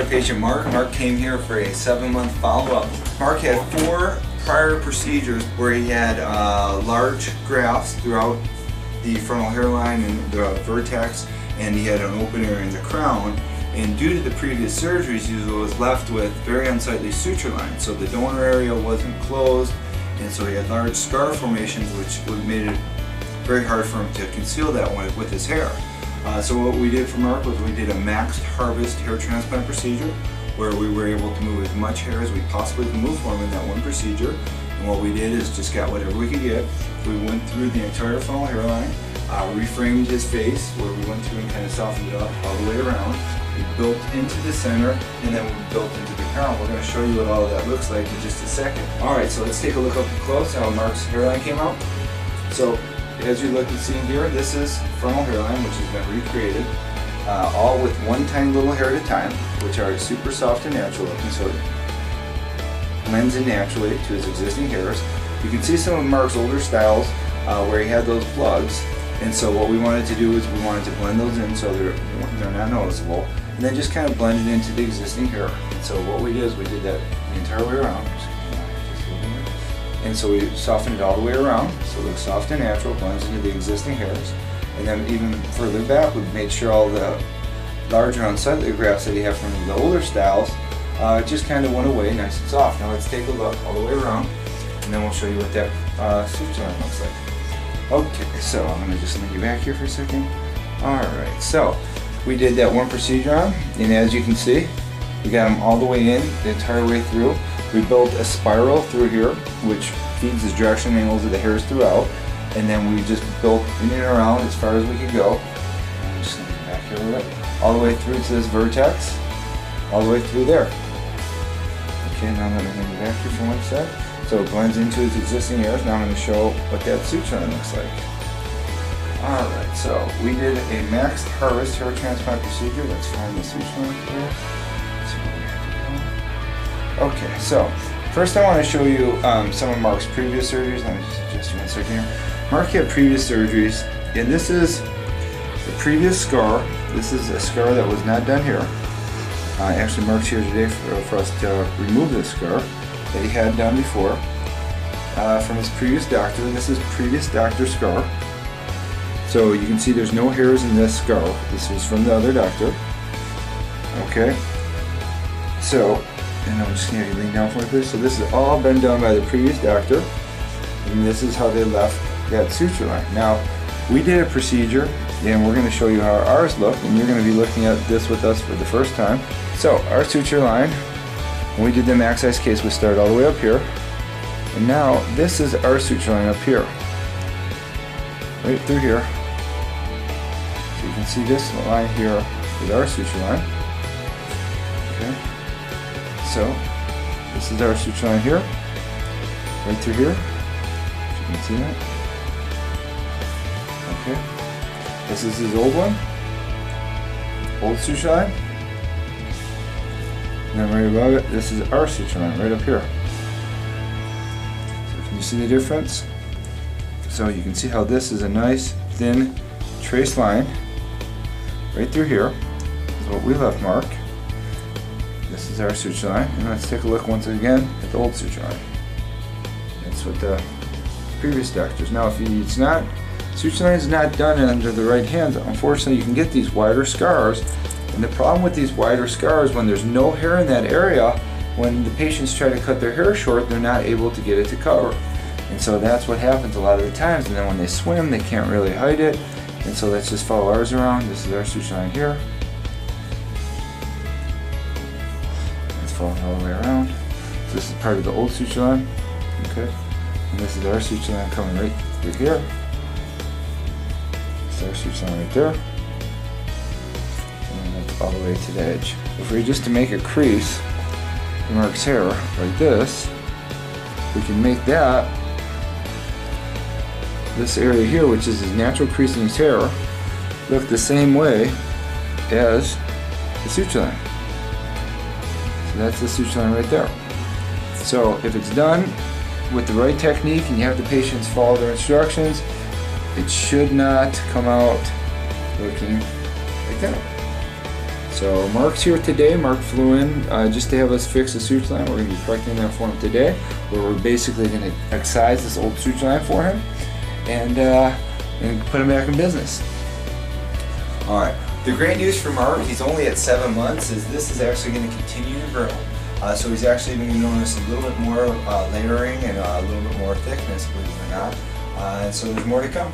our patient Mark. Mark came here for a 7-month follow-up. Mark had 4 prior procedures where he had large grafts throughout the frontal hairline and the vertex, and he had an open area in the crown. And due to the previous surgeries, he was left with very unsightly suture lines. So the donor area wasn't closed, and so he had large scar formations, which made it very hard for him to conceal that one with his hair. So what we did for Mark was we did a maxed harvest hair transplant procedure where we were able to move as much hair as we possibly could move for him in that one procedure. And what we did is just got whatever we could get. We went through the entire frontal hairline, reframed his face where we went through and kind of softened it up all the way around. We built into the center, and then we built into the crown. We're going to show you what all of that looks like in just a second. Alright, so let's take a look up close how Mark's hairline came out. So as you look and see here, this is frontal hairline, which has been recreated, all with one tiny little hair at a time, which are super soft and natural looking, so it blends in naturally to his existing hairs. You can see some of Mark's older styles where he had those plugs, and so what we wanted to do is we wanted to blend those in so they're not noticeable, and then just kind of blend it into the existing hair. And so what we did is we did that the entire way around. And so we softened it all the way around, so it looks soft and natural, blends into the existing hairs. And then even further back, we made sure all the larger unsightly grafts that he had from the older styles just kind of went away nice and soft. Now let's take a look all the way around, and then we'll show you what that suture line looks like. Okay, so I'm going to just lean you back here for a second. Alright, so we did that one procedure on, and as you can see, we got them all the way in, the entire way through. We built a spiral through here, which feeds the direction angles of the hairs throughout, and then we just built in and around as far as we could go. I'm just going to get back here a little bit. All the way through to this vertex, all the way through there. Okay, now I'm going to bring it back here for 1 sec. So it blends into its existing hairs. Now I'm going to show what that suture line looks like. Alright, so we did a maxed harvest hair transplant procedure. Let's find the suture line here. Okay, so first I want to show you some of Mark's previous surgeries. Let me just adjust 1 second here. Mark had previous surgeries, and this is the previous scar. This is a scar that was not done here. Actually, Mark's here today for us to remove this scar that he had done before from his previous doctor. This is previous doctor scar. So you can see there's no hairs in this scar. This was from the other doctor. Okay, so, and I'm just going to lean down for me, please. So this has all been done by the previous doctor, and this is how they left that suture line. Now, we did a procedure, and we're going to show you how ours look, and you're going to be looking at this with us for the first time. So, our suture line, when we did the max size case, we started all the way up here, and now this is our suture line up here, right through here. So you can see this line here with our suture line. Okay. So, this is our suture line here, right through here. You can see that. Okay. This is his old one, old suture line. And then right above it, this is our suture line, right up here. So can you see the difference? So you can see how this is a nice, thin, trace line, right through here. This is what we left Mark. This is our suture line, and let's take a look once again at the old suture line. That's what the previous doctors. Now, if it's not, suture line is not done under the right hands, unfortunately, you can get these wider scars. And the problem with these wider scars, when there's no hair in that area, when the patients try to cut their hair short, they're not able to get it to cover. And so that's what happens a lot of the times. And then when they swim, they can't really hide it. And so let's just follow ours around. This is our suture line here. Following all the way around. So this is part of the old suture line. Okay. And this is our suture line coming right through here. This is our suture line right there. And then all the way to the edge. If we were just to make a crease in Mark's hair like this, we can make that, this area here, which is his natural crease in his hair, look the same way as the suture line. So that's the suture line right there. So if it's done with the right technique and you have the patients follow their instructions, it should not come out looking like that. So So Mark's here today. Mark flew in just to have us fix the suture line. We're going to be correcting that for him today, where we're basically going to excise this old suture line for him and put him back in business. Alright, the great news for Mark, he's only at 7 months, is this is actually going to continue to grow. So he's actually going to notice a little bit more layering and a little bit more thickness, believe it or not. And so there's more to come.